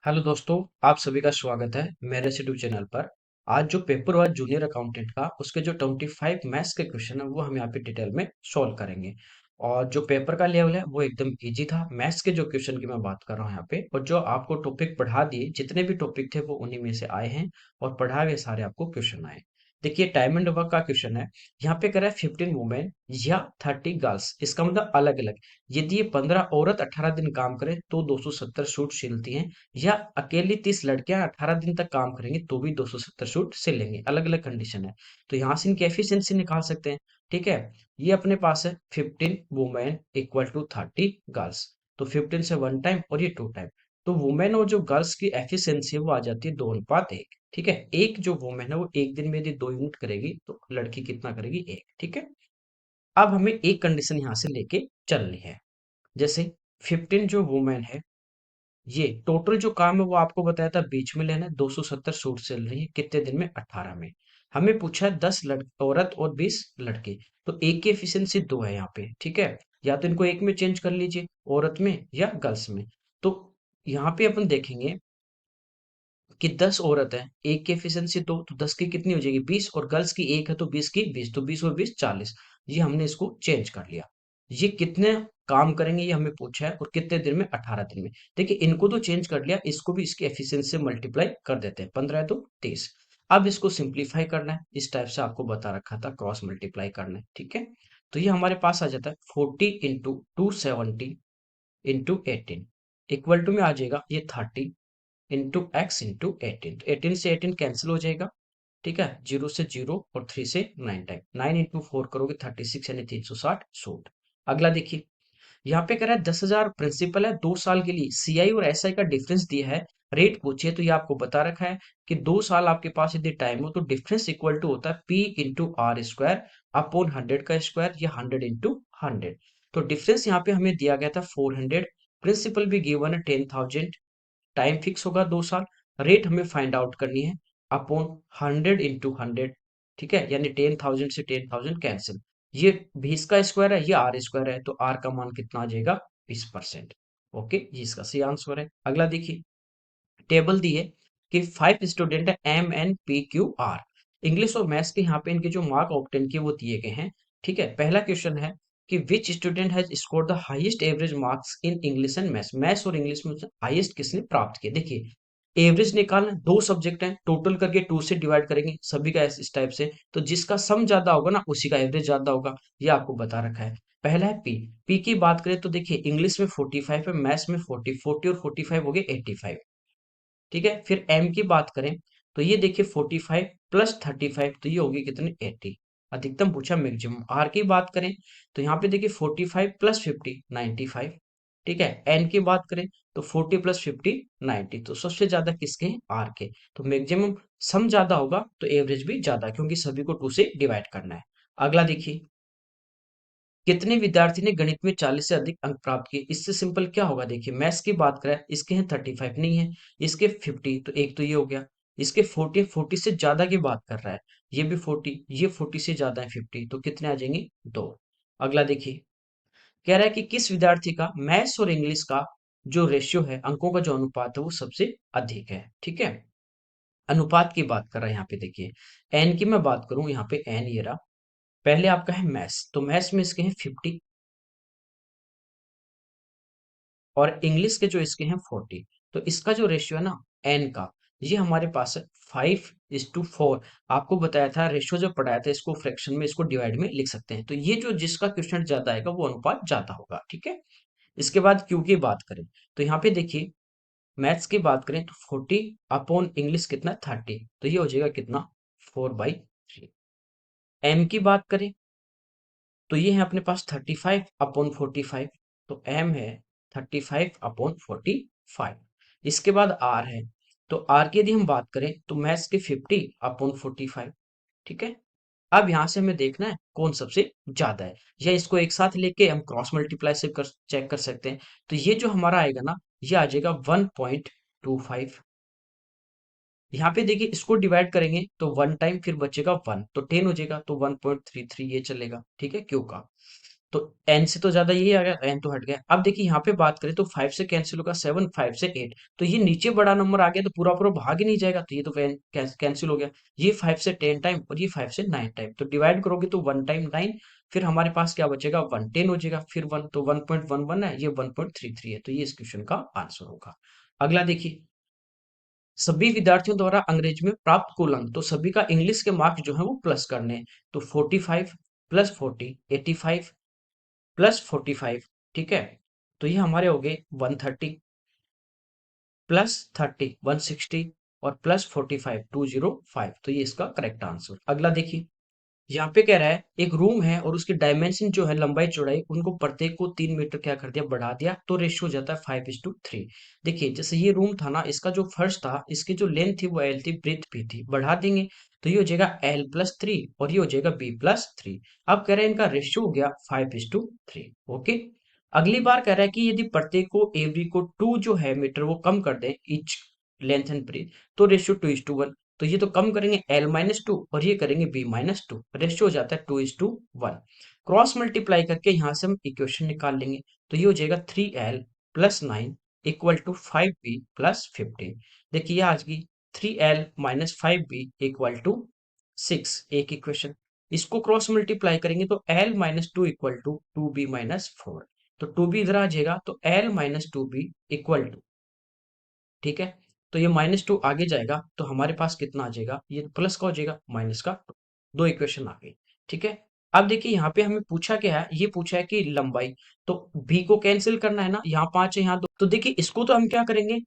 Hello दोस्तों, आप सभी का स्वागत है मेरे यूट्यूब चैनल पर। आज जो पेपर हुआ जूनियर अकाउंटेंट का, उसके जो 25 मैथ्स के क्वेश्चन है वो हम यहाँ पे डिटेल में सॉल्व करेंगे। और जो पेपर का लेवल है वो एकदम इजी था। मैथ्स के जो क्वेश्चन की मैं बात कर रहा हूँ यहाँ पे, और जो आपको टॉपिक पढ़ा दिए, जितने भी टॉपिक थे वो उन्हीं में से आए हैं। और पढ़ा हुए सारे आपको क्वेश्चन आए। देखिए, टाइम एंड वर्क का क्वेश्चन है। यहाँ पे कह रहा है 15 वुमेन या 30 गर्ल्स, इसका मतलब अलग अलग। यदि ये 15 औरत 18 दिन काम करे तो 270 सूट सिलती हैं, या अकेली 30 लड़कियां 18 दिन तक काम करेंगी तो भी 270 सूट सिल लेंगे। अलग अलग कंडीशन है। तो यहाँ से इनकी एफिशिएंसी निकाल सकते हैं। ठीक है। ये अपने पास है 15 वुमेन इक्वल टू 30 गर्ल्स। तो 15 से 1 टाइम और ये 2 टाइम। तो वुमेन और जो गर्ल्स की एफिशिएंसी है वो आ जाती है 2:1। ठीक है। एक जो वुमेन है वो एक दिन में यदि 2 यूनिट करेगी तो लड़की कितना करेगी? एक। ठीक है। अब हमें एक कंडीशन यहाँ से लेके चलनी है। जैसे 15 जो वुमेन है, ये टोटल जो काम है वो आपको बताया था बीच में लेना है। 270 सूट सिल रही है कितने दिन में? 18 में। हमें पूछा है 10 औरत और 20 लड़के। तो एक की एफिशिएंसी 2 है यहाँ पे। ठीक है। या तो इनको एक में चेंज कर लीजिए, औरत में या गर्ल्स में। तो यहाँ पे अपन देखेंगे कि 10 औरत है, एक की एफिशिएंसी 2, तो 10 की कितनी हो जाएगी? 20। और गर्ल्स की एक है तो 20 की 20, तो 20 और 20 40। ये हमने इसको चेंज कर लिया। ये कितने काम करेंगे ये हमें पूछा है, और कितने दिन में? 18 दिन में। देखिए, इनको तो चेंज कर लिया, इसको भी इसकी एफिशिएंसी से मल्टीप्लाई कर देते हैं। 15 है तो 30। अब इसको सिंप्लीफाई करना है। इस टाइप से आपको बता रखा था, क्रॉस मल्टीप्लाई करना है। ठीक है। तो ये हमारे पास आ जाता है 40 इंटू 270 इंटू 18 इक्वल टू में आ जाएगा ये 30 इंटू एक्स इंटू 18। तो 18 से 18 कैंसिल हो जाएगा। ठीक है। 0 से 0 और 3 से 9 टाइम। 9 इंटू 4 करोगे 36, यानी 360 सूट। अगला देखिए, यहाँ पे कह रहा है 10,000 प्रिंसिपल है 2 साल के लिए। सीआई और एसआई का डिफरेंस दिया है, रेट पूछिए। तो ये आपको बता रखा है कि 2 साल आपके पास यदि टाइम हो तो डिफरेंस इक्वल टू होता है P into R square upon 100 का स्क्वायर, या 100 इंटू 100। तो डिफरेंस यहाँ पे हमें दिया गया था 400। प्रिंसिपल भी गिवन है 10,000। टाइम फिक्स होगा 2 साल। रेट हमें फाइंड आउट करनी है अपॉन 100 इंटू 100। ठीक है। यानी 10,000 से 10,000 कैंसिल। ये 20 का स्क्वायर है, ये आर स्क्वायर है, तो आर का मान कितना आ जाएगा? 20%। ओके, ये इसका सही आंसर है। अगला देखिए, टेबल दी है कि 5 स्टूडेंट है M N P Q R. English और मैथ्स के यहाँ पे इनके जो मार्क ऑब्टेन किए वो दिए गए हैं। ठीक है। पहला क्वेश्चन है कि which student has score the highest average marks in English and maths. Maths और इंग्लिश में हाईएस्ट किसने प्राप्त किया? देखिए, एवरेज निकालना, दो सब्जेक्ट हैं, टोटल करके 2 से डिवाइड करेंगे सभी का इस टाइप से। तो जिसका सम ज्यादा होगा ना उसी का एवरेज ज्यादा होगा। ये आपको बता रखा है। पहला है पी। पी की बात करें तो देखिए, इंग्लिश में 45 है, मैथ्स में 40 और 45 हो गए 85। ठीक है। फिर एम की बात करें तो ये देखिए 45 प्लस 35, तो ये होगी कितनी? 80। अधिकतम पूछा, मैक्सिमम। आर की बात करें तो यहाँ पे देखिए 45 प्लस 50 95। ठीक है। एन की बात करें तो 40 प्लस 50 90। तो सबसे ज्यादा किसके हैं? आर के। तो मैक्सिमम सम ज्यादा होगा तो एवरेज भी ज्यादा, क्योंकि सभी को 2 से डिवाइड करना है। अगला देखिए, कितने विद्यार्थी ने गणित में 40 से अधिक अंक प्राप्त किए? इससे सिंपल क्या होगा? देखिए, मैथ्स की बात करें, इसके हैं 35 नहीं है, इसके 50, तो एक तो ये हो गया। इसके 40, 40 से ज्यादा की बात कर रहा है। ये भी 40, ये 40 से ज्यादा है 50, तो कितने आ जाएंगे? दो। अगला देखिए, कह रहा है कि किस विद्यार्थी का मैथ्स और इंग्लिश का जो रेशियो है, अंकों का जो अनुपात है वो सबसे अधिक है। ठीक है। अनुपात की बात कर रहा है यहाँ पे। देखिए, एन की मैं बात करूं, यहाँ पे एन ये रहा। पहले आपका है मैथ्स, तो मैथ्स में इसके हैं 50, और इंग्लिश के जो इसके हैं 40। तो इसका जो रेशियो है ना, एन का, ये हमारे पास है 5:4। आपको बताया था, रेशियो जब पढ़ाया था, इसको फ्रैक्शन में, इसको डिवाइड में लिख सकते हैं। तो ये जो जिसका क्वेश्चन ज्यादा आएगा वो अनुपात ज्यादा होगा। ठीक है। इसके बाद क्यू की बात करें तो यहाँ पे देखिए, मैथ्स की बात करें तो 40 अपॉन इंग्लिश कितना? 30। तो ये हो जाएगा कितना? 4/3। एम की बात करें तो ये है अपने पास 35 अपॉन 45। तो एम है 35 अपॉन 45। इसके बाद आर है। तो आर की यदि हम बात करें तो मैथ्स के 50 अपॉन 45। ठीक है। अब यहां से हमें देखना है कौन सबसे ज्यादा है, या इसको एक साथ लेके हम क्रॉस मल्टीप्लाई से चेक कर सकते हैं। तो ये जो हमारा आएगा ना, ये आ जाएगा 1.25। यहाँ पे देखिए, इसको डिवाइड करेंगे तो 1 टाइम, फिर बचेगा 1, तो 10 हो जाएगा, तो 1.33 ये चलेगा। ठीक है, क्यों का। तो n से तो ज्यादा यही आ गया, n तो हट गया। अब देखिए यहाँ पे बात करें तो 5 से कैंसिल होगा 7, 5 से 8, तो ये नीचे बड़ा नंबर आ गया तो पूरा पूरा भाग ही नहीं जाएगा, तो ये तो कैंसिल हो गया। ये 5 से 10 टाइम और ये 5 से 9 टाइम, तो डिवाइड करोगे तो 1 टाइम 9, फिर हमारे पास क्या बचेगा 1 10 हो जाएगा, फिर 1 तो 1.11 है, ये 1.33 है, तो ये इस क्वेश्चन का आंसर होगा। अगला देखिए, सभी विद्यार्थियों द्वारा अंग्रेजी में प्राप्त कुल अंक, तो सभी का इंग्लिश के मार्क्स जो है वो प्लस करने हैं, तो 45 प्लस 40 85 प्लस 45, ठीक है, तो ये हमारे हो गए 130 प्लस 30 160 और प्लस 45 205, तो ये इसका करेक्ट आंसर। अगला देखिए, यहाँ पे कह रहा है एक रूम है और उसकी डायमेंशन जो है लंबाई चौड़ाई उनको प्रत्येक को 3 मीटर क्या कर दिया बढ़ा दिया, तो रेशियो हो जाता है 5:3। देखिए जैसे ये रूम था ना, इसका जो फर्श था इसकी जो लेंथ थी वो एल थी, ब्रेथ भी थी, बढ़ा देंगे तो ये हो जाएगा L+3 और ये हो जाएगा B+3। अब कह रहे हैं इनका रेशियो हो गया 5:3। ओके, अगली बार कह रहा है कि यदि प्रत्येक को एवरी को 2 जो है मीटर वो कम कर दें इच लेंथ एंड ब्रेथ, तो रेशियो 2:1, तो ये तो कम करेंगे L-2 और ये करेंगे B-2, रेशियो हो जाता है 2:1। क्रॉस मल्टीप्लाई करके यहाँ से हम इक्वेशन निकाल लेंगे, तो ये हो जाएगा 3L+9 इक्वल टू 5B+15। देखिए ये आज की 3L-5B इक्वल टू 6, एक इक्वेशन। इसको क्रॉस मल्टीप्लाई करेंगे तो L-2 इक्वल टू 2B-4, तो 2B इधर आ जाएगा तो L-2B इक्वल टू, ठीक है, तो ये -2 आगे जाएगा तो हमारे पास कितना आ जाएगा, ये प्लस का हो जाएगा माइनस का 2, दो इक्वेशन आ गई, ठीक है। अब देखिए यहाँ पे हमें पूछा क्या है, ये पूछा है कि लंबाई, तो b को कैंसिल करना है ना, यहाँ 5 है यहाँ 2, तो देखिए इसको तो हम क्या करेंगे,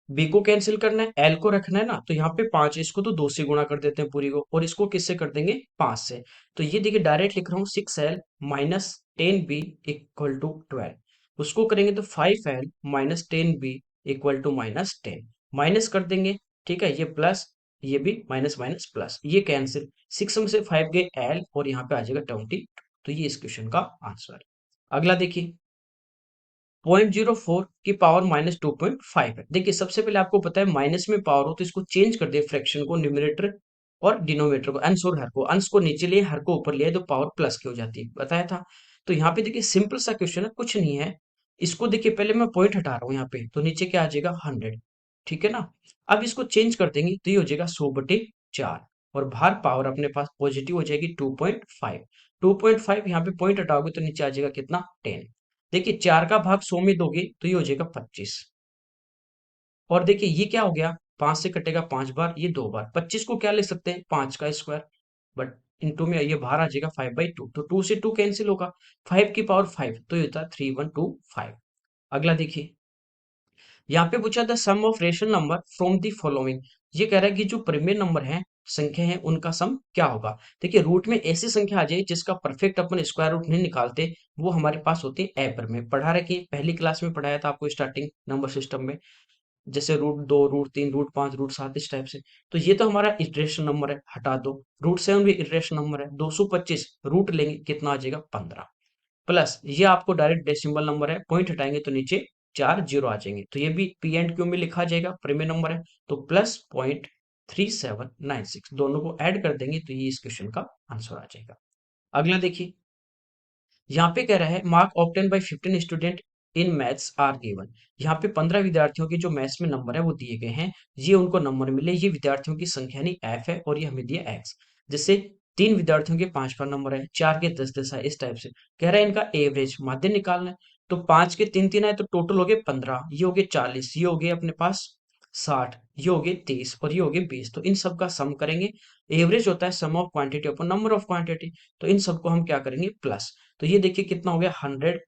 b को कैंसिल करना है, l को रखना है ना, तो यहाँ पे 5 है, इसको तो 2 से गुणा कर देते हैं पूरी को, और इसको किससे कर देंगे 5 से, तो ये देखिए डायरेक्ट लिख रहा हूँ 6L minus 10B equal to 12, उसको करेंगे तो 5L minus 10B equal to -10, minus कर देंगे, ठीक है, ये प्लस, ये भी माइनस माइनस प्लस, ये कैंसिल, 6 में से 5 गए L और यहाँ पे आ जाएगा 20, तो ये इस क्वेश्चन का आंसर है। अगला देखिए, 0.04 की पावर -2.5 है। देखिए सबसे पहले आपको पता है माइनस में पावर हो तो इसको चेंज कर दिया, फ्रैक्शन को न्यूमरेटर और डिनोमिनेटर को, अंश और हर को, अंश को नीचे लिए हर को ऊपर लिया तो पावर प्लस की हो जाती है, बताया था। तो यहाँ पे देखिए सिंपल सा क्वेश्चन है, कुछ नहीं है। इसको देखिए पहले मैं पॉइंट हटा रहा हूँ यहाँ पे, तो नीचे क्या आ जाएगा 100, ठीक है ना। अब इसको चेंज कर देंगे तो ये हो जाएगा 100/4 और भार पावर अपने पास पॉजिटिव हो जाएगी 2.5, 2.5 यहाँ पे पॉइंट हटाओगे तो नीचे आ जाएगा कितना 10। देखिए 4 का भाग 100 में दोगे तो ये हो जाएगा 25, और देखिए ये क्या हो गया, 5 से कटेगा 5 बार, ये 2 बार, 25 को क्या लिख सकते हैं 5 का स्क्वायर, बट इनटू में ये बाहर आ जाएगा 5/2, तो 2 से 2 कैंसिल होगा, 5 की पावर 5 तो ये होता है 3125। अगला देखिए, यहाँ पे पूछा था sum of rational number from the following, ये कह रहा है कि जो परिमेय नंबर हैं, संख्या है, उनका सम क्या होगा। देखिए रूट में ऐसी संख्या आ जाए जिसका परफेक्ट अपन स्क्वायर रूट नहीं निकालते, वो हमारे पास होती है अपरिमेय। पढ़ा रखिए, पहली क्लास में पढ़ाया था आपको स्टार्टिंग नंबर सिस्टम में, जैसे √2 √3 √5 √7 इस टाइप से। तो ये तो हमारा इटरेशन नंबर है, हटा दो। √7 भी इटरेशन नंबर है, 225 रूट लेंगे कितना आ जाएगा 15, प्लस ये आपको डायरेक्ट डेसिमल नंबर है, पॉइंट हटाएंगे तो नीचे 4 जीरो आ जाएंगे, तो ये भी P&Q में लिखा जाएगा, प्रीमियम नंबर है, तो +0.3796 दोनों को ऐड कर देंगे तो ये इस क्वेश्चन का आंसर आ जाएगा। अगला देखिए, यहाँ पे कह रहा है mark obtained by 15 student in maths are given, यहाँ पे 15 विद्यार्थियों के जो मैथ्स में नंबर है वो दिए गए हैं, ये उनको नंबर मिले, ये विद्यार्थियों की संख्या नहीं एफ है और ये हमें दिया एक्स। जैसे 3 विद्यार्थियों के 5 नंबर है, 4 के 10 है, इस टाइप से कह रहा है इनका एवरेज माध्य निकालना है, तो 5 के 3 है तो टोटल हो गए 15, ये हो गए 40, ये हो गए अपने पास 60, ये हो गए 30 और ये हो गए 20, तो इन सब का सम करेंगे। एवरेज होता है sum of quantity upon number of quantity, तो इन सबको हम क्या करेंगे प्लस, तो ये देखिए कितना हो गया 100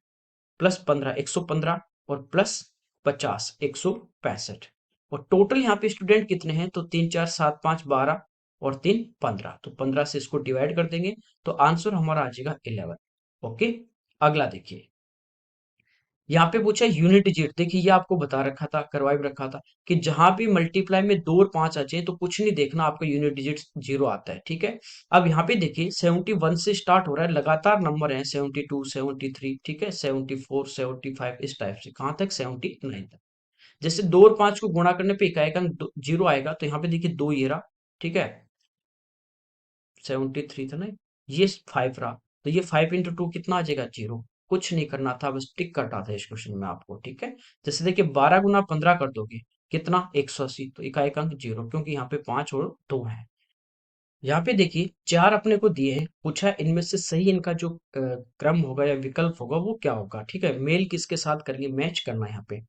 प्लस 15 115 और प्लस 50 165, और टोटल यहाँ पे स्टूडेंट कितने हैं, तो 3 4 7 5 12 और 3 15, तो 15 से इसको डिवाइड कर देंगे तो आंसर हमारा आ जाएगा 11। ओके, अगला देखिए, यहाँ पे पूछा यूनिट डिजिट, देखिए ये आपको बता रखा था, करवा भी रखा था कि जहां भी मल्टीप्लाई में 2 और 5 आ जाए तो कुछ नहीं देखना, आपका यूनिट डिजिट 0 आता है, ठीक है। अब यहाँ पे देखिए 71 से स्टार्ट हो रहा है, लगातार नंबर है 72 73, ठीक है, 74 75 इस टाइप से कहाँ तक 79 तक। जैसे 2 और 5 को गुणा करने पे इकाई का 0 आएगा, तो यहाँ पे देखिए 2 ये रहा, ठीक है, 73 था ना, ये 5 रहा, तो ये 5 into 2 कितना आ जाएगा, 0। कुछ नहीं करना था, बस टिक करना था इस क्वेश्चन में आपको, ठीक है। जैसे देखिए 12 गुना 15 कर दोगे कितना, 180, तो इका एक अंक 0, क्योंकि यहाँ पे 5 और 2 है। यहाँ पे देखिए 4 अपने को दिए हैं, पूछा है इनमें से सही इनका जो क्रम होगा या विकल्प होगा वो क्या होगा, ठीक है। मेल किसके साथ करेंगे, मैच करना है यहाँ पे।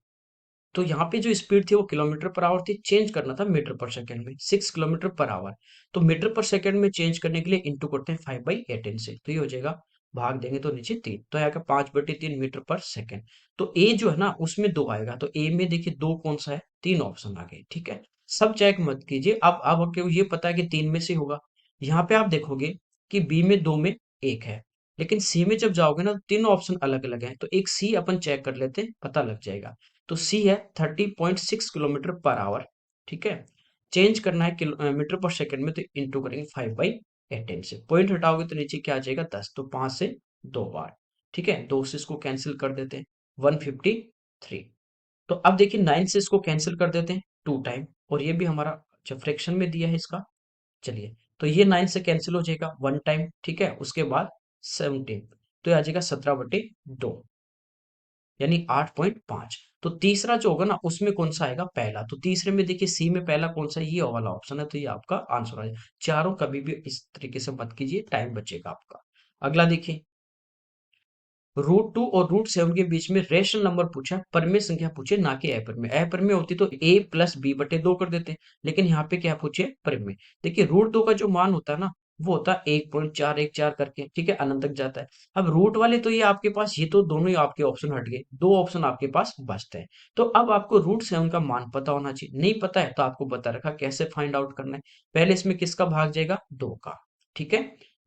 तो यहाँ पे जो स्पीड थी वो किलोमीटर पर आवर थी, चेंज करना था मीटर पर सेकंड में, 6 किलोमीटर पर आवर। तो मीटर पर सेकंड में चेंज करने के लिए इंटू करते हैं 5/18 से, तो ये हो जाएगा, भाग देंगे तो नीचे 3, तो आएगा 5/3 मीटर पर सेकंड। तो ए जो है ना उसमें 2 आएगा, तो ए में देखिए 2 कौन सा है, 3 ऑप्शन आ गए, ठीक है। सब चेक मत कीजिए, अब आपको ये पता है कि 3 में से होगा। यहाँ पे आप देखोगे कि बी में 2 में 1 है, लेकिन सी में जब जाओगे ना तो तीनों ऑप्शन अलग अलग हैं, तो एक सी अपन चेक कर लेते हैं, पता लग जाएगा। तो सी है 30.6 किलोमीटर पर आवर, ठीक है। चेंज करना है मीटर पर सेकंड में, तो इंटू करेंगे 5/18 से, पॉइंट हटाओगे तो नीचे क्या आ जाएगा, 10, तो 5 से 2 बार, ठीक है। 2 से इसको कैंसिल कर देते हैं, 153। तो अब देखिए 9 से इसको कैंसिल कर देते हैं 2 टाइम, और ये भी हमारा जो फ्रैक्शन में दिया है इसका, चलिए, तो ये 9 से कैंसिल हो जाएगा 1 टाइम, ठीक है। उसके बाद 17, तो ये आ जाएगा 17/2, यानी 8.5। तो तीसरा जो होगा ना उसमें कौन सा आएगा, पहला। तो तीसरे में देखिए सी में पहला कौन सा है, ये वाला ऑप्शन है, तो ये आपका आंसर आ जाएगा। चारों कभी भी इस तरीके से मत कीजिए, टाइम बचेगा आपका। अगला देखिए, √2 और √7 के बीच में रेशनल नंबर पूछा है, परमेय संख्या पूछे, ना कि अपरिमेय। अपरिमेय होती तो a+b/2 कर देते, लेकिन यहाँ पे क्या पूछे, परिमेय। देखिए √2 का जो मान होता है ना वो होता है 1.414 करके, ठीक है, अनंत तक जाता है। अब रूट वाले तो ये आपके पास, ये तो दोनों ही आपके ऑप्शन हट गए, 2 ऑप्शन आपके पास बचते हैं। तो अब आपको √7 का मान पता होना चाहिए, नहीं पता है तो आपको बता रखा कैसे फाइंड आउट करना है। पहले इसमें किसका भाग जाएगा, 2 का, ठीक है।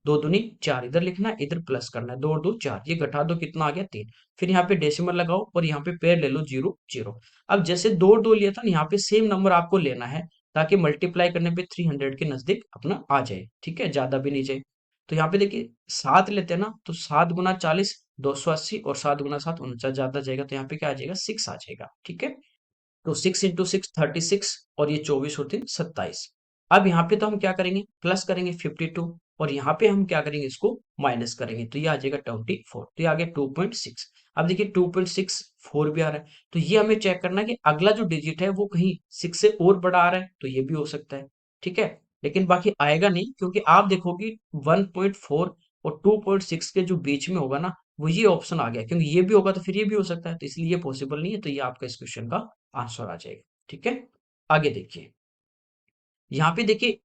2 दूनी 4, इधर लिखना है, इधर प्लस करना है, 2 और 2 4, ये घटा दो कितना आ गया, 3। फिर यहाँ पे डेसिमल लगाओ और यहाँ पे पेड़ ले लो, 0 0। अब जैसे 2 और 2 लिया था ना, यहाँ पे सेम नंबर आपको लेना है, ताकि मल्टीप्लाई करने पे 300 के नजदीक अपना आ जाए, ठीक है, ज्यादा भी नहीं जाए। तो यहाँ पे देखिए 7 लेते हैं ना, तो 7 गुना 40 280, और 7 गुना 7 49, ज्यादा जाएगा, तो यहाँ पे क्या आ जाएगा, 6 आ जाएगा, ठीक है। तो 6 into 6 36, और ये 24 होते हैं 27। अब यहाँ पे तो हम क्या करेंगे, प्लस करेंगे 52, और यहाँ पे हम क्या करेंगे, इसको माइनस करेंगे, तो ये आ जाएगा 24, तो ये आ गया 2.6। अब देखिए 2.64 भी आ रहा है, तो ये हमें चेक करना है कि अगला जो डिजिट है वो कहीं 6 से और बड़ा आ रहा है, तो ये भी हो सकता है, ठीक है। लेकिन बाकी आएगा नहीं, क्योंकि आप देखोगे 1.4 और 2.6 के जो बीच में होगा ना, वो ये ऑप्शन आ गया, क्योंकि ये भी होगा तो फिर ये भी हो सकता है, तो इसलिए ये पॉसिबल नहीं है, तो ये आपका इस क्वेश्चन का आंसर आ जाएगा, ठीक है। आगे देखिए, यहाँ पे देखिए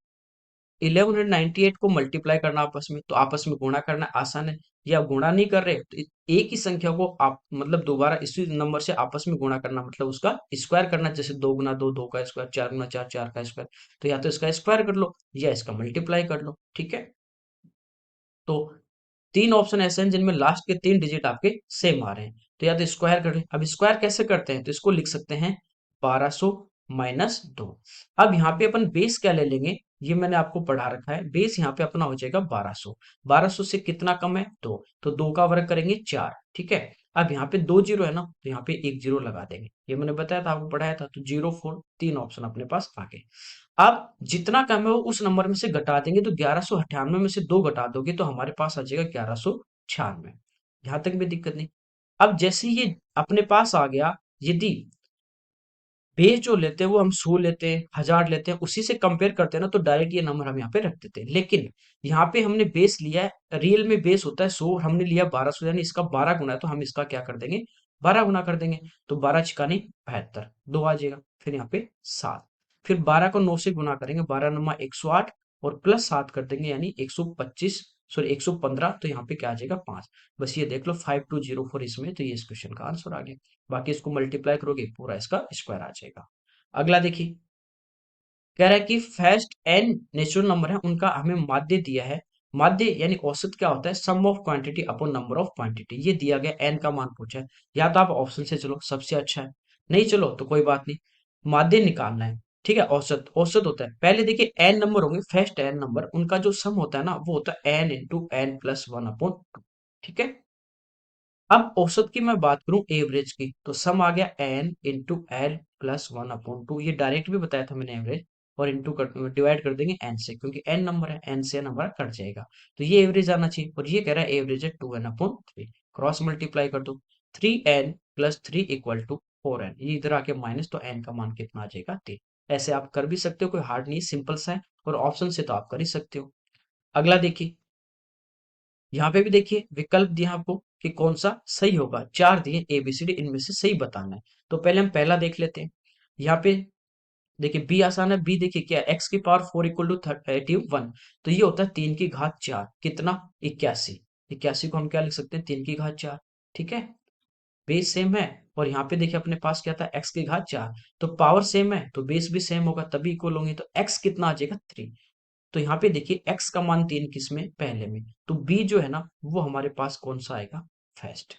1198 को मल्टीप्लाई करना आपस में, तो आपस में गुणा करना आसान है। ये आप गुणा नहीं कर रहे तो एक ही संख्या को आप मतलब दोबारा इसी नंबर से आपस में गुणा करना, मतलब उसका स्क्वायर करना, जैसे 2 गुना 2 2 का स्क्वायर, 4 गुना 4 4 का स्क्वायर। तो या तो इसका स्क्वायर कर लो या इसका मल्टीप्लाई कर लो, ठीक है। तो 3 ऑप्शन ऐसे हैं जिनमें लास्ट के 3 डिजिट आपके सेम आ रहे हैं, तो या तो स्क्वायर करें। अब स्क्वायर कैसे करते हैं, तो इसको लिख सकते हैं 1200 माइनस 2। अब यहाँ पे अपन बेस क्या ले लेंगे, ये मैंने आपको पढ़ा रखा है, बेस यहाँ पे अपना हो जाएगा 1200। 1200 से कितना कम है, 2, तो 2 का वर्ग करेंगे 4, ठीक है। अब यहाँ पे 2 जीरो है ना, तो यहाँ पे एक जीरो लगा देंगे, ये मैंने बताया था, आपको पढ़ाया था, तो 0 4, 3 ऑप्शन अपने पास आ गए। अब जितना कम है वो उस नंबर में से घटा देंगे, तो 1198 में से 2 घटा दोगे तो हमारे पास आ जाएगा 1196। यहां तक भी दिक्कत नहीं। अब जैसे ये अपने पास आ गया, यदि बेस जो लेते हैं वो हम 100 लेते हैं, 1000 लेते हैं, उसी से कंपेयर करते हैं ना, तो डायरेक्ट ये नंबर हम यहाँ पे रख देते हैं। लेकिन यहाँ पे हमने बेस लिया है, रियल में बेस होता है 100, हमने लिया 1200, यानी इसका 12 गुना है, तो हम इसका क्या कर देंगे, 12 गुना कर देंगे। तो 12 छिकाने 72, 2 आ जाएगा, फिर यहाँ पे 7, फिर 12 को 9 से गुना करेंगे, 12 नमा 108, और प्लस 7 कर देंगे, यानी 125, सॉरी 115, तो यहाँ पे क्या आ जाएगा, 5। बस ये देख लो 5204 इसमें, तो ये इस क्वेश्चन का आंसर आ गया। बाकी इसको मल्टीप्लाई करोगे पूरा इसका स्क्वायर आ जाएगा। अगला देखिए, कह रहा है कि फर्स्ट एन नेचुरल नंबर है, उनका हमें माध्य दिया है। माध्य यानी औसत क्या होता है, sum of quantity upon number of quantity. ये दिया गया एन का मान पूछा है, या तो आप ऑप्शन से चलो सबसे अच्छा है, नहीं चलो तो कोई बात नहीं, माध्य निकालना है, ठीक है। औसत औसत होता है, पहले देखिए एन नंबर होंगे, फर्स्ट एन नंबर, उनका जो सम होता है ना वो होता है n × n+1/2, ठीक है। अब औसत की मैं बात करूं एवरेज की, तो सम आ गया n × n+1/2, ये डायरेक्ट भी बताया था मैंने एवरेज। और इंटू कर डिवाइड कर देंगे n से, क्योंकि n नंबर है, n से n हमारा कट जाएगा। तो ये एवरेज आना चाहिए, और ये कह रहा है एवरेज है 2n/3। क्रॉस मल्टीप्लाई कर दो, 3n + 3 = 4n। ये इधर आके माइनस, तो n का मान कितना आ जाएगा 3। ऐसे आप कर भी सकते हो, कोई हार्ड नहीं, सिंपल सा है, और ऑप्शन से तो आप कर ही सकते हो। अगला देखिए, यहाँ पे भी देखिए विकल्प दिया आपको कि कौन सा सही होगा, 4 दिए ABCD, इनमें से सही बताना है। तो पहले हम पहला देख लेते हैं। यहाँ पे देखिए बी आसान है। बी देखिए क्या है, x⁴ = 81। तो ये होता है 3 की घात 4, कितना 81। 81 को हम क्या लिख सकते हैं, 3 की घात 4। ठीक है, बेस सेम है, और यहाँ पे देखिए अपने पास क्या था, x की घात 4। तो पावर सेम है तो बेस भी सेम होगा, तभी इक्वल होंगे। तो x कितना आ जाएगा 3। तो यहाँ पे देखिए x का मान 3 किस में, पहले में। तो b जो है ना, वो हमारे पास कौन सा आएगा, फर्स्ट।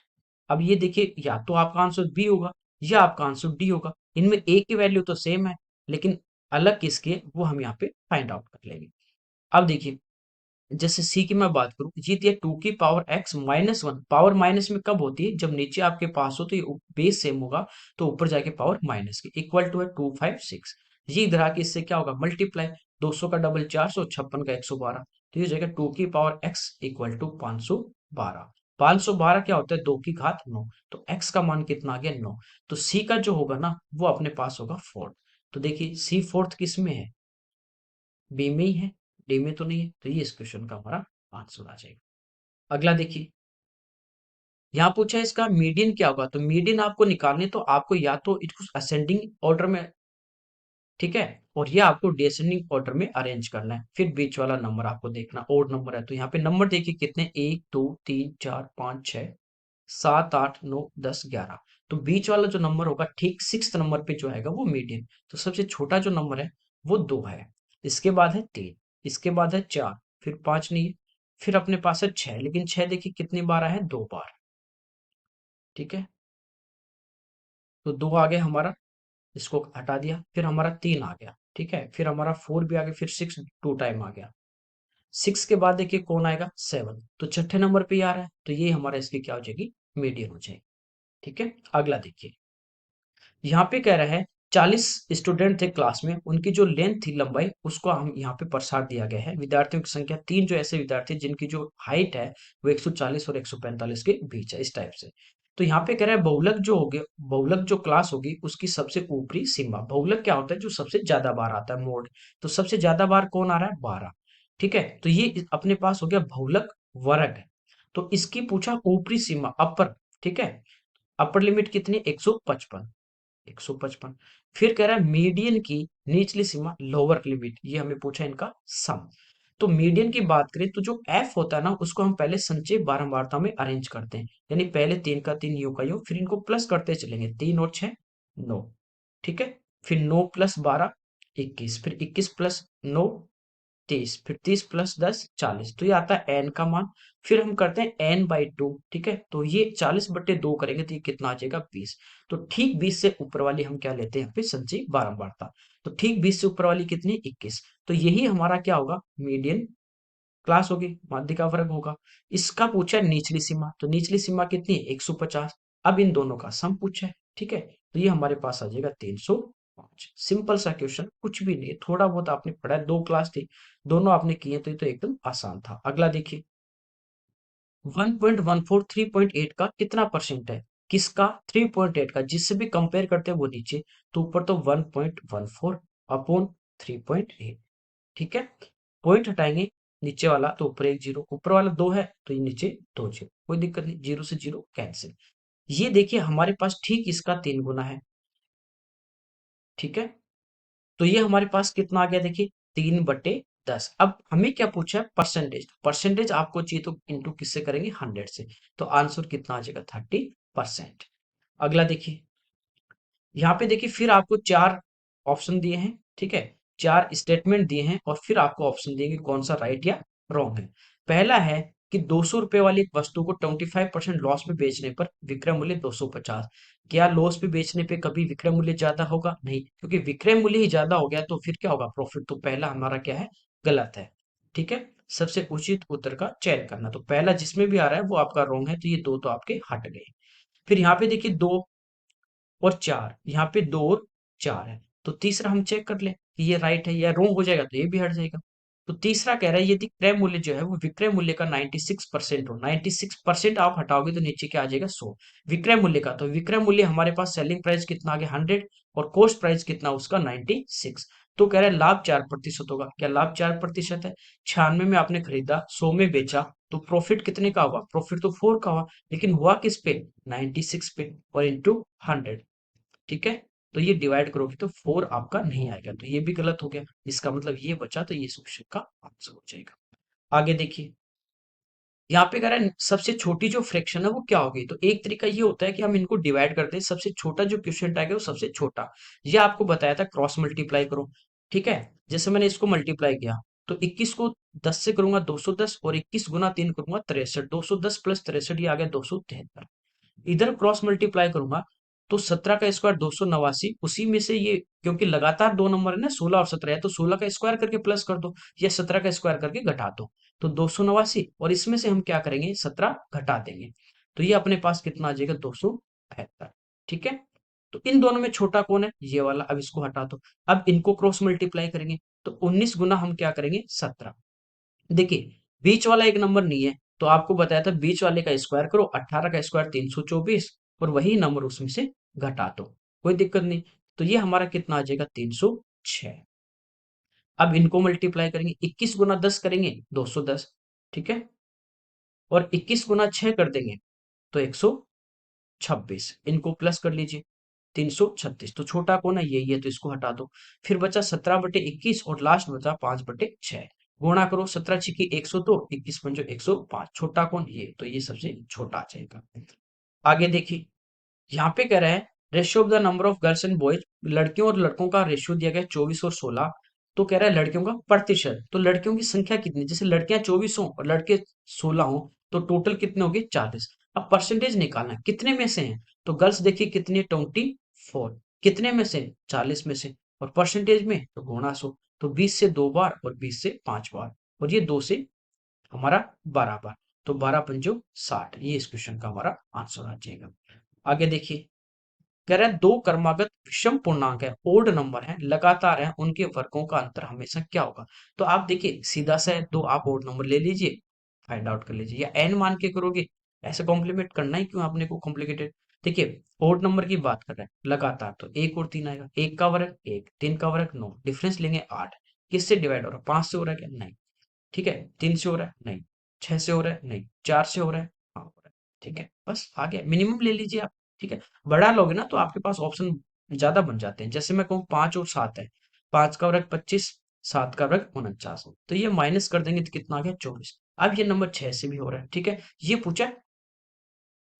अब ये देखिए, या तो आपका आंसर बी होगा, या आपका आंसर डी होगा। इनमें a की वैल्यू तो सेम है, लेकिन अलग किसके, वो हम यहाँ पे फाइंड आउट कर लेंगे। अब देखिए, जैसे सी की मैं बात करूं, जीत ये 2⁻x-1। पावर माइनस में कब होती है, जब नीचे आपके पास हो तो ये बेस सेम होगा, तो ऊपर जाके पावर माइनस की, इक्वल टू है 256। ये इधर आके इससे क्या होगा, मल्टीप्लाई। 200 का डबल 400, 56 का 112। तो ये हो जाएगा 2⁻x = 512। 512 क्या होता है, 2 की घात 9। तो x का मान कितना आ गया, 9। तो सी का जो होगा ना, वो अपने पास होगा फोर्थ। तो देखिए सी फोर्थ किस में है, बी में ही है, डी में तो नहीं है। तो ये इस क्वेश्चन का हमारा आंसर आ जाएगा। अगला देखिए, यहाँ पूछा है इसका मीडियन क्या होगा। तो मीडियन आपको निकालने, तो आपको या तो इसको असेंडिंग ऑर्डर में, ठीक है, और ये आपको डिसेंडिंग ऑर्डर में अरेंज करना है। फिर बीच वाला नंबर आपको देखना, ओड नंबर है तो यहाँ पे नंबर देखिए कितने, 1 2 3 4 5 6 7 8 9 10 11। तो बीच वाला जो नंबर होगा, ठीक 6th नंबर पे जो आएगा वो मीडियन। तो सबसे छोटा जो नंबर है वो 2 है, इसके बाद है 3, इसके बाद है 4, फिर 5 नहीं है, फिर अपने पास है 6। लेकिन 6 देखिए कितनी बार आया है, 2 बार। ठीक है, तो 2 आ गया हमारा, इसको हटा दिया। फिर हमारा 3 आ गया, ठीक है, फिर हमारा 4 भी आ गया, फिर 6 2 टाइम आ गया। 6 के बाद देखिए कौन आएगा, 7। तो छठे नंबर पे ही आ रहा है, तो ये हमारा इसकी क्या हो जाएगी, मीडियन हो जाएगी। ठीक है, अगला देखिए, यहाँ पे कह रहा है 40 स्टूडेंट थे क्लास में, उनकी जो लेंथ थी, लंबाई, उसको हम यहाँ पे प्रसार दिया गया है। विद्यार्थियों की संख्या 3, जो ऐसे विद्यार्थी जिनकी जो हाइट है वो 140 और 145 के बीच है, इस टाइप से। तो यहाँ पे कह रहा है बहुलक जो होगे, बहुलक जो क्लास होगी उसकी सबसे ऊपरी सीमा। बहुलक क्या होता है, जो सबसे ज्यादा बार आता है, मोड। तो सबसे ज्यादा बार कौन आ रहा है, 12। ठीक है, तो ये अपने पास हो गया बहुलक वर्ग। तो इसकी पूछा ऊपरी सीमा, अपर। ठीक है, अपर लिमिट कितनी, 155। 155। फिर कह रहा है मीडियन की निचली सीमा, लोअर लिमिट, ये हमें पूछा इनका सम। तो मीडियन की बात करें तो जो एफ होता है ना, उसको हम पहले संचय बारंबारता में अरेंज करते हैं। यानी पहले 3 का 3, योग का योग, फिर इनको प्लस करते चलेंगे, 3 और 6 9। ठीक है, फिर 9 + 12 21, फिर 21 + 9 30, फिर 30 + 10 40। तो ये आता है एन का मान। फिर हम करते हैं n/2। ठीक है, तो ये 40/2 करेंगे तो ये कितना आ जाएगा, 20। तो ठीक 20 से ऊपर वाली हम क्या लेते हैं, यहाँ पे संचयी बारंबारता। तो ठीक 20 से ऊपर वाली कितनी, 21। तो यही हमारा क्या होगा, मीडियन क्लास होगी, माध्यिका वर्ग होगा। इसका पूछा है निचली सीमा, तो निचली सीमा कितनी है, 150। अब इन दोनों का सम पूछा है। ठीक है, तो ये हमारे पास आ जाएगा 305। सिंपल सा क्वेश्चन, कुछ भी नहीं है, थोड़ा बहुत आपने पढ़ा है, 2 क्लास थी, दोनों आपने किए, तो ये तो एकदम आसान था। अगला देखिए, 1.14 3.8 का कितना परसेंट है, किसका, 3.8 का। जिससे भी कंपेयर करते हैं वो नीचे, तो ऊपर तो 1.14 अपॉन 3.8। ठीक है, पॉइंट हटाएंगे, नीचे वाला तो ऊपर एक जीरो, ऊपर वाला 2 है तो ये नीचे 2 जीरो, कोई दिक्कत नहीं, जीरो से जीरो कैंसिल। ये देखिए हमारे पास ठीक इसका 3 गुना है। ठीक है, तो ये हमारे पास कितना आ गया, देखिए 3/10। अब हमें क्या पूछा है, परसेंटेज। परसेंटेज आपको चाहिए तो इंटू किससे करेंगे, 100 से। तो आंसर कितना आ जाएगा, 30%। अगला देखिए, यहाँ पे देखिए फिर आपको 4 ऑप्शन दिए हैं। ठीक है, 4 स्टेटमेंट दिए हैं, और फिर आपको ऑप्शन दिए कि कौन सा राइट या रॉन्ग है। पहला है कि 200 रुपए वाली एक वस्तु को 25% लॉस में बेचने पर विक्रय मूल्य 250। क्या लॉस पे बेचने पे कभी विक्रय मूल्य ज्यादा होगा, नहीं, क्योंकि विक्रय मूल्य ही ज्यादा हो गया तो फिर क्या होगा, प्रॉफिट। तो पहला हमारा क्या है, गलत है। ठीक है, सबसे उचित उत्तर का चयन करना। तो पहला जिसमें भी आ रहा है वो आपका रॉन्ग है, तो ये दो तो आपके हट गए। फिर यहाँ पे देखिए 2 और 4, यहाँ पे 2 और 4 है, तो तीसरा हम चेक कर ले कि ये राइट है या रॉन्ग हो जाएगा तो ये भी हट जाएगा। तो तीसरा कह रहा है यदि क्रय मूल्य जो है वो विक्रय मूल्य का 96% हो, 96% आप हटाओगे तो नीचे क्या आ जाएगा 100 विक्रय मूल्य का। तो विक्रय मूल्य हमारे पास सेलिंग प्राइस कितना आ गया 100 और कॉस्ट प्राइस कितना उसका 96। तो कह रहा है लाभ 4% होगा। क्या लाभ 4% है? 96 में आपने खरीदा, 100 में बेचा, तो प्रॉफिट कितने का होगा? प्रॉफिट तो 4 का हुआ, लेकिन हुआ किस पे? 96 पे और इंटू 100। ठीक है, तो ये डिवाइड करोगे तो 4 आपका नहीं आएगा, तो ये भी गलत हो गया। इसका मतलब ये बचा, तो ये क्वेश्चन का आंसर हो जाएगा। आगे देखिए, यहाँ पे कह रहा है सबसे छोटी जो फ्रैक्शन है वो क्या होगी। तो एक तरीका ये होता है कि हम इनको डिवाइड करते हैं, सबसे छोटा जो क्वेश्चन आएगा वो सबसे छोटा। ये आपको बताया था क्रॉस मल्टीप्लाई करो। ठीक है, जैसे मैंने इसको मल्टीप्लाई किया तो 21 को 10 से करूंगा 210 और 21 गुना 3 करूंगा 63, 210 प्लस 63 ये आ गया 273। इधर क्रॉस मल्टीप्लाई करूंगा तो 17 का स्क्वायर 289, उसी में से ये क्योंकि लगातार दो नंबर है ना 16 और 17 है, तो 16 का स्क्वायर करके प्लस कर दो या 17 का स्क्वायर करके घटा दो। तो 289 और इसमें से हम क्या करेंगे 17 घटा देंगे, तो ये अपने पास कितना आ जाएगा 272। ठीक है, तो इन दोनों में छोटा कौन है? ये वाला। अब इसको हटा दो। अब इनको क्रॉस मल्टीप्लाई करेंगे तो 19 गुना हम क्या करेंगे 17। देखिए, बीच वाला एक नंबर नहीं है, तो आपको बताया था बीच वाले का स्क्वायर करो, 18 का स्क्वायर 324 और वही नंबर उसमें से घटा दो, कोई दिक्कत नहीं। तो ये हमारा कितना आ जाएगा 306। अब इनको मल्टीप्लाई करेंगे, 21 गुना 10 करेंगे 210। ठीक है, और 21 गुना 6 कर देंगे तो 126। इनको प्लस कर लीजिए 336। तो छोटा कौन है? यही है, तो इसको हटा दो। फिर बचा 17/21 और लास्ट बचा 5/6। गुणा करो, 17 छिकी 102, 21 पंजो 105। छोटा कौन? ये, तो ये सबसे छोटा आ जाएगा। आगे देखिए, यहाँ पे कह रहा है ratio of the number of girls and boys, लड़कियों और लड़कों का रेशियो दिया गया 24 और 16। तो कह रहा है लड़कियों का प्रतिशत, तो लड़कियों की संख्या कितनी? जैसे लड़कियां 24 हो और लड़के 16 हो तो टोटल कितने हो गए 40। अब परसेंटेज निकालना है, कितने में से है? तो गर्ल्स देखिए कितनी है 24, कितने में से? 40 में से। और परसेंटेज में तो गुणा 100, तो 20 से 2 बार और 20 से 5 बार और ये 2 से हमारा 12 बार। तो 12 पंजो 60, ये इस क्वेश्चन का हमारा आंसर आ जाएगा। आगे देखिए, कह रहा है दो क्रमागत विषम पूर्णांक है, ओड नंबर है, लगातार है, उनके वर्गों का अंतर हमेशा क्या होगा। तो आप देखिए सीधा सा है, दो आप ओड नंबर ले लीजिए, फाइंड आउट कर लीजिए, या एन मान के करोगे। ऐसे कॉम्प्लीमेंट करना ही क्यों आपने को कॉम्प्लिकेटेड। देखिए, ओड नंबर की बात कर रहे हैं लगातार, तो एक और तीन आएगा, एक का वर्ग एक, तीन का वर्ग 9, डिफरेंस लेंगे 8। किससे डिवाइड हो रहा है? 5 से हो रहा है क्या? नहीं। ठीक है, 3 से हो रहा है? नहीं। 6 से हो रहा है? नहीं। 4 से हो रहा है? हाँ हो रहा है। ठीक है, बस आ गया, मिनिमम ले लीजिए आप। ठीक है, बढ़ा लोगे ना तो आपके पास ऑप्शन ज्यादा बन जाते हैं। जैसे मैं कहूँ 5 और 7 है, 5 का वर्ग 25, 7 का वर्ग 49, तो ये माइनस कर देंगे तो कितना आ गया 24। अब ये नंबर 6 से भी हो रहा है। ठीक है, ये पूछा है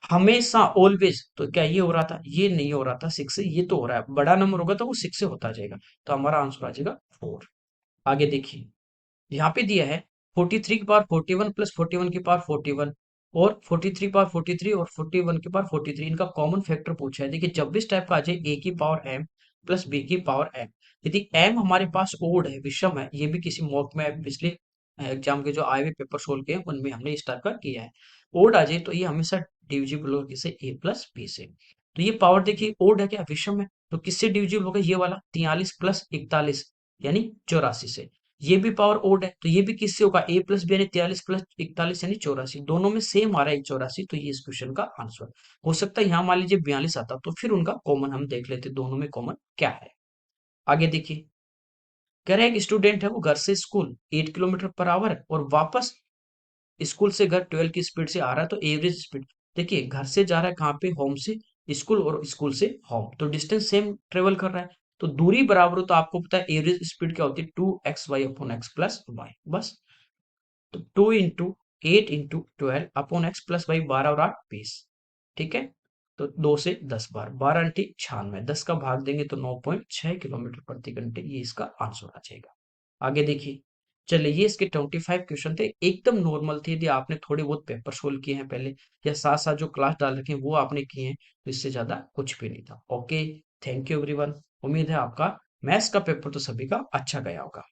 हमेशा ऑलवेज, तो क्या ये हो रहा था? ये नहीं हो रहा था 6 से, ये तो हो रहा है। बड़ा नंबर होगा तो वो 6 से होता जाएगा, तो हमारा आंसर आ जाएगा 4। आगे देखिए, यहाँ पे दिया है 43 की पावर 41 प्लस 41 की पावर 41 और 43 पावर 43 और 41 की पावर 43, इनका कॉमन फैक्टर पूछा है। देखिए जब भी इस टाइप का आ जाए ए की पावर एम प्लस बी की पावर एम, यदि एम हमारे पास ओड है, विषम है, ये भी किसी मॉक में पिछले एग्जाम के जो आए हुए पेपर सोल्व किए हैं उनमें हमने इस टाइप का किया है। ओड आ जाए तो ये हमेशा डिविजिबल होगा किससे? ए प्लस बी से। तो ये पावर देखिए ओड है क्या? विषम है, तो किससे डिविजिबल होगा? ये वाला 43 प्लस 41 यानी 84 से। ये भी पावर ओड है तो ये भी किससे होगा? ए प्लस बी यानी 43 प्लस 41 यानी 84, दोनों में सेम आ रहा है 84, तो ये इस क्वेश्चन का आंसर हो सकता है। यहाँ मान लीजिए 42 आता तो फिर उनका कॉमन हम देख लेते, दोनों में कॉमन क्या है। आगे देखिए, कह रहे हैं एक स्टूडेंट है वो घर से स्कूल 8 किलोमीटर पर आवर और वापस स्कूल से घर 12 की स्पीड से आ रहा है, तो एवरेज स्पीड देखिए घर से जा रहा है कहाँ पे? होम से स्कूल और स्कूल से होम, तो डिस्टेंस सेम ट्रेवल कर रहा है, तो दूरी बराबर हो, तो आपको पता है एवरेज स्पीड क्या होती है? 2xy/x प्लस वाई, बस। तो 2 × 8 × 12 अपॉन एक्स प्लस वाई, 12 और 8 20। ठीक है, तो 2 से 10 बार, 12 × 96, 10 का भाग देंगे तो 9.6 किलोमीटर प्रति घंटे, ये इसका आंसर आ जाएगा। आगे देखिए, चलिए ये इसके 25 क्वेश्चन थे, एकदम नॉर्मल थे। यदि आपने थोड़े बहुत पेपर सोल्व किए हैं पहले या साथ साथ जो क्लास डाल रखे हैं वो आपने किए हैं तो इससे ज्यादा कुछ भी नहीं था। Okay, thank you everyone. उम्मीद है आपका मैथ्स का पेपर तो सभी का अच्छा गया होगा।